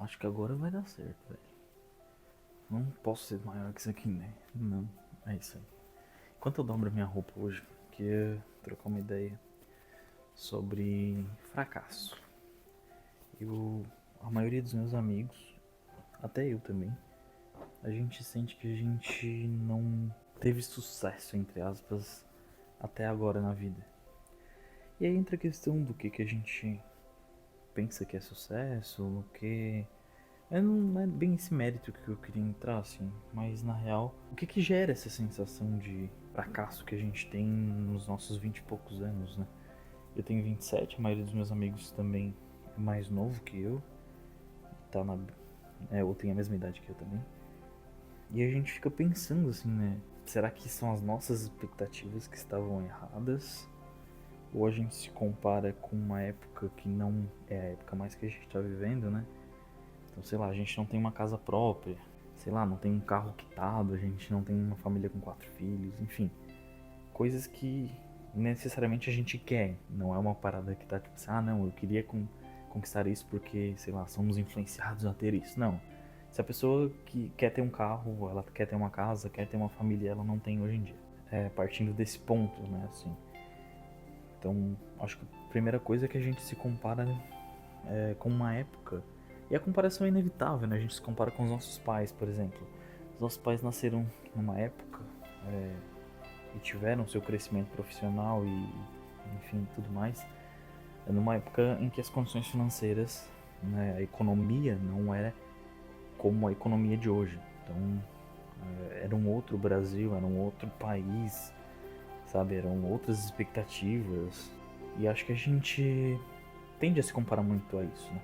acho que agora vai dar certo, velho. Não posso ser maior que isso aqui, né? Não, é isso aí. Enquanto eu dobro a minha roupa hoje, queria trocar uma ideia sobre fracasso. A maioria dos meus amigos, até eu também, a gente sente que a gente não teve sucesso, entre aspas, até agora na vida. E aí entra a questão do que a gente pensa que é sucesso, o que não é bem esse mérito que eu queria entrar, assim, mas na real, o que gera essa sensação de fracasso que a gente tem nos nossos 20 e poucos anos, né? Eu tenho 27, a maioria dos meus amigos também é mais novo que eu, tá ou tem a mesma idade que eu também. E a gente fica pensando assim, né? Será que são as nossas expectativas que estavam erradas? Ou a gente se compara com uma época que não é a época mais que a gente tá vivendo, né? Então, sei lá, a gente não tem uma casa própria, sei lá, não tem um carro quitado, a gente não tem uma família com 4 filhos, enfim. Coisas que necessariamente a gente quer, não é uma parada que tá tipo assim, não, eu queria conquistar isso porque, sei lá, somos influenciados a ter isso. Não. Se a pessoa que quer ter um carro, ela quer ter uma casa, quer ter uma família, ela não tem hoje em dia. É, partindo desse ponto, né, assim. Então, acho que a primeira coisa é que a gente se compara com uma época. E a comparação é inevitável, né? A gente se compara com os nossos pais, por exemplo. Os nossos pais nasceram numa época e tiveram seu crescimento profissional e, enfim, tudo mais. Numa época em que as condições financeiras, né, a economia não era como a economia de hoje. Então, era um outro Brasil, era um outro país, sabe? Eram outras expectativas. E acho que a gente tende a se comparar muito a isso, né?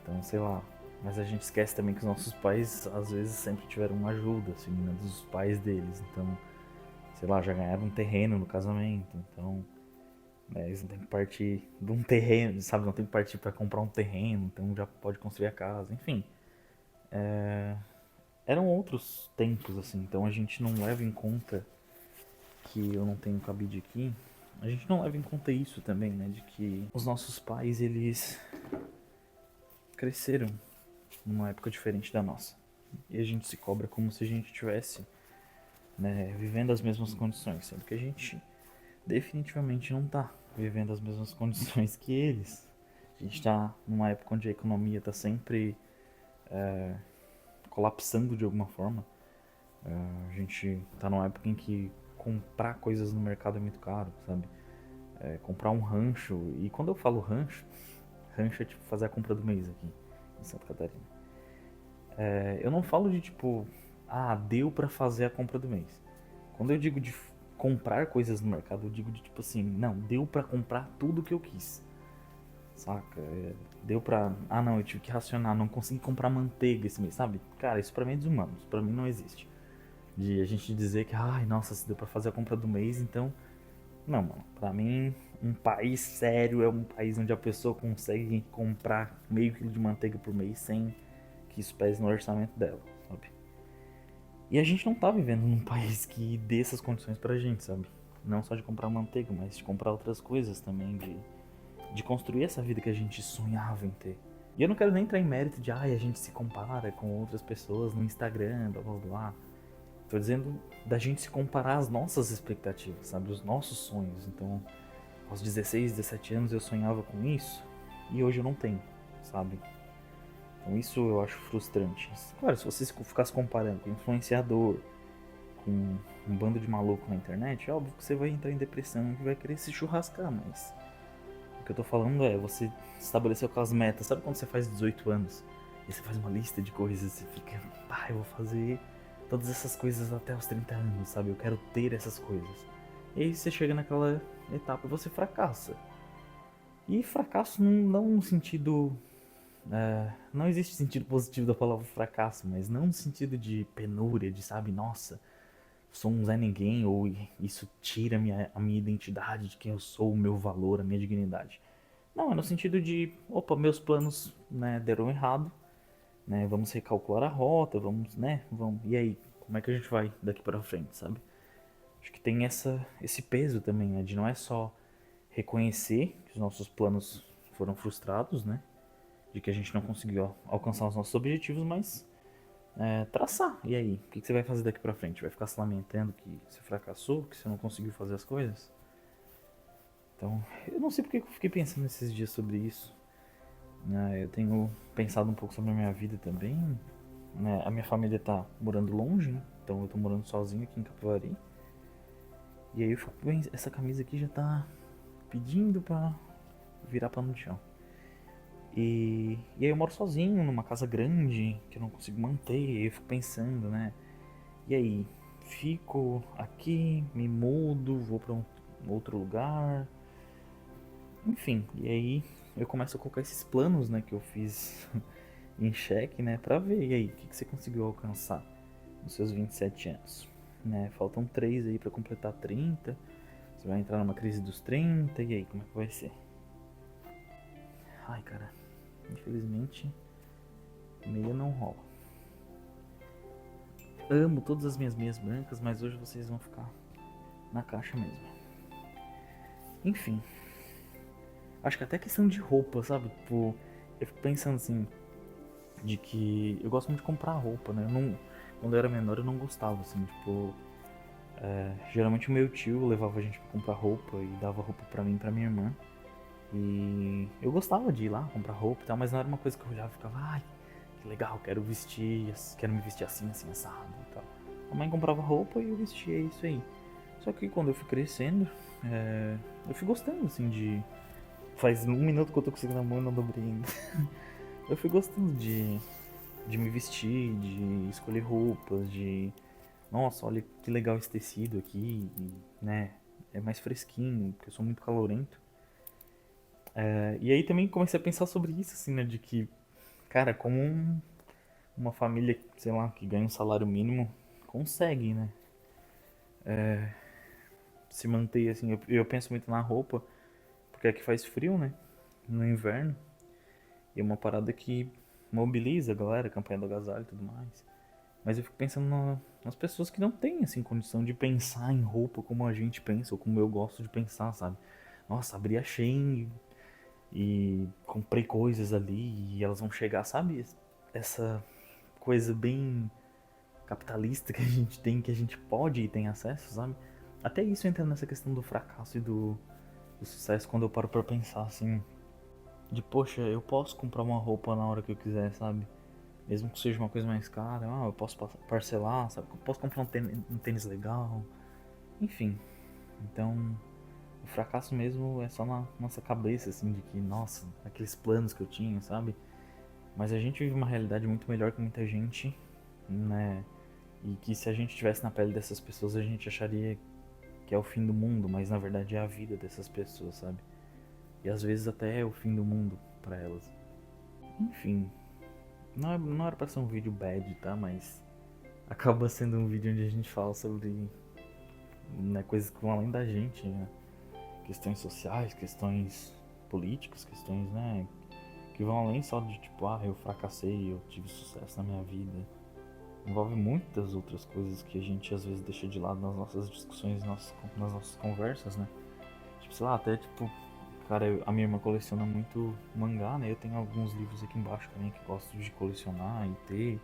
Então, sei lá. Mas a gente esquece também que os nossos pais, às vezes, sempre tiveram uma ajuda, assim, né, dos pais deles. Então, sei lá, já ganharam um terreno no casamento. Então, eles não tem que partir de um terreno, sabe? Não tem que partir para comprar um terreno. Então, já pode construir a casa. Enfim, eram outros tempos, assim. Então, a gente não leva em conta que eu não tenho cabide aqui. A gente não leva em conta isso também, né? De que os nossos pais, eles cresceram numa época diferente da nossa. E a gente se cobra como se a gente tivesse, né, vivendo as mesmas condições, sendo que a gente definitivamente não tá vivendo as mesmas condições que eles. A gente tá numa época onde a economia tá sempre colapsando de alguma forma. A gente tá numa época em que comprar coisas no mercado é muito caro, sabe? Comprar um rancho, e quando eu falo rancho, rancho é tipo fazer a compra do mês aqui em Santa Catarina. Eu não falo de tipo, deu pra fazer a compra do mês. Quando eu digo de comprar coisas no mercado, eu digo de tipo assim, não, deu pra comprar tudo que eu quis. Saca? Deu pra. Não, eu tive que racionar, não consegui comprar manteiga esse mês, sabe? Cara, isso pra mim é desumano, isso pra mim não existe. De a gente dizer que, ai, nossa, se deu pra fazer a compra do mês, então. Não, mano. Pra mim, um país sério é um país onde a pessoa consegue comprar meio quilo de manteiga por mês sem que isso pese no orçamento dela, sabe? E a gente não tá vivendo num país que dê essas condições pra gente, sabe? Não só de comprar manteiga, mas de comprar outras coisas também, de construir essa vida que a gente sonhava em ter. E eu não quero nem entrar em mérito de, a gente se compara com outras pessoas no Instagram, blá blá blá. Tô dizendo da gente se comparar às nossas expectativas, sabe? Os nossos sonhos. Então, aos 16, 17 anos eu sonhava com isso e hoje eu não tenho, sabe? Então isso eu acho frustrante. Claro, se você ficar se comparando com influenciador, com um bando de maluco na internet, é óbvio que você vai entrar em depressão e vai querer se churrascar, mas o que eu tô falando é você estabeleceu aquelas metas. Sabe quando você faz 18 anos e você faz uma lista de coisas e você fica, eu vou fazer todas essas coisas até os 30 anos, sabe? Eu quero ter essas coisas. E aí você chega naquela etapa e você fracassa. E fracasso não no sentido. Não existe sentido positivo da palavra fracasso, mas não no sentido de penúria, de sabe, nossa, sou um Zé Ninguém, ou isso tira a minha identidade de quem eu sou, o meu valor, a minha dignidade. Não, é no sentido de, opa, meus planos, né, deram errado, né, vamos recalcular a rota, vamos, e aí, como é que a gente vai daqui para frente, sabe? Acho que tem esse peso também, né, de não é só reconhecer que os nossos planos foram frustrados, né, de que a gente não conseguiu alcançar os nossos objetivos, mas traçar. E aí, o que você vai fazer daqui pra frente? Vai ficar se lamentando que você fracassou, que você não conseguiu fazer as coisas? Então, eu não sei porque eu fiquei pensando esses dias sobre isso. Eu tenho pensado um pouco sobre a minha vida também. A minha família tá morando longe, né? Então eu tô morando sozinho aqui em Capivari. E aí eu fico, essa camisa aqui já tá pedindo pra virar pano no chão. E aí eu moro sozinho, numa casa grande, que eu não consigo manter, e aí eu fico pensando, né? E aí, fico aqui, me mudo, vou pra um outro lugar, enfim. E aí eu começo a colocar esses planos, né, que eu fiz em xeque, né, pra ver, e aí, o que você conseguiu alcançar nos seus 27 anos? Né, faltam 3 aí pra completar 30, você vai entrar numa crise dos 30, e aí, como é que vai ser? Ai, cara, infelizmente, meia não rola. Amo todas as minhas meias brancas, mas hoje vocês vão ficar na caixa mesmo. Enfim, acho que até questão de roupa, sabe? Tipo, eu fico pensando assim, de que eu gosto muito de comprar roupa, né? Quando eu era menor eu não gostava, assim, tipo, geralmente o meu tio levava a gente pra comprar roupa e dava roupa pra mim e pra minha irmã. E eu gostava de ir lá comprar roupa e tal, mas não era uma coisa que eu olhava e ficava, ai, que legal, quero vestir, quero me vestir assim, assim, assado e tal. A mãe comprava roupa e eu vestia isso aí. Só que quando eu fui crescendo, eu fui gostando, assim, de. Faz 1 minuto que eu tô conseguindo a mão e não dobrei ainda. Eu fui gostando de me vestir, de escolher roupas, de. Nossa, olha que legal esse tecido aqui, né? É mais fresquinho, porque eu sou muito calorento. E aí também comecei a pensar sobre isso, assim, né? De que, cara, como uma família, sei lá, que ganha um salário mínimo, consegue, né? Se manter, assim. Eu penso muito na roupa, porque aqui faz frio, né? No inverno. E é uma parada que mobiliza a galera, campanha do agasalho e tudo mais. Mas eu fico pensando nas pessoas que não têm, assim, condição de pensar em roupa como a gente pensa, ou como eu gosto de pensar, sabe? Nossa, abri a Shein e comprei coisas ali e elas vão chegar, sabe? Essa coisa bem capitalista que a gente tem, que a gente pode e tem acesso, sabe? Até isso entra nessa questão do fracasso e do sucesso quando eu paro pra pensar, assim, de poxa, eu posso comprar uma roupa na hora que eu quiser, sabe? Mesmo que seja uma coisa mais cara, eu posso parcelar, sabe? Eu posso comprar um tênis legal, enfim. Então, o fracasso mesmo é só na nossa cabeça, assim, de que, nossa, aqueles planos que eu tinha, sabe? Mas a gente vive uma realidade muito melhor que muita gente, né? E que se a gente estivesse na pele dessas pessoas, a gente acharia que é o fim do mundo, mas na verdade é a vida dessas pessoas, sabe? E às vezes até é o fim do mundo pra elas. Enfim, não era pra ser um vídeo bad, tá? Mas acaba sendo um vídeo onde a gente fala sobre, né, coisas que vão além da gente, né? Questões sociais, questões políticas, questões, né, que vão além só de tipo, eu fracassei, eu tive sucesso na minha vida. Envolve muitas outras coisas que a gente às vezes deixa de lado nas nossas discussões, nas nossas conversas, né? Tipo, sei lá, até tipo, cara, a minha irmã coleciona muito mangá, né? Eu tenho alguns livros aqui embaixo também que gosto de colecionar e ter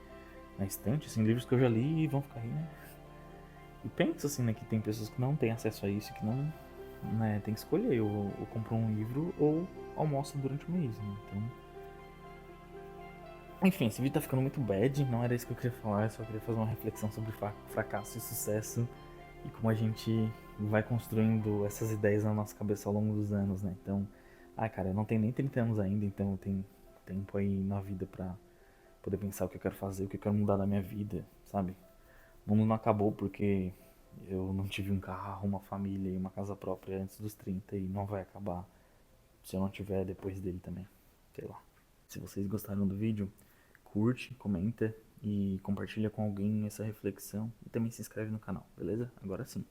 na estante, assim, livros que eu já li e vão ficar aí, né? E penso assim, né, que tem pessoas que não têm acesso a isso, que não, né, tem que escolher, ou comprar um livro ou almoça durante o mês, né? Então, enfim, esse vídeo tá ficando muito bad, não era isso que eu queria falar, eu só queria fazer uma reflexão sobre fracasso e sucesso e como a gente vai construindo essas ideias na nossa cabeça ao longo dos anos, né? Então, cara, eu não tenho nem 30 anos ainda, então eu tenho tempo aí na vida pra poder pensar o que eu quero fazer, o que eu quero mudar na minha vida, sabe? O mundo não acabou porque eu não tive um carro, uma família e uma casa própria antes dos 30 e não vai acabar se eu não tiver depois dele também. Sei lá. Se vocês gostaram do vídeo, curte, comenta e compartilha com alguém essa reflexão e também se inscreve no canal, beleza? Agora sim.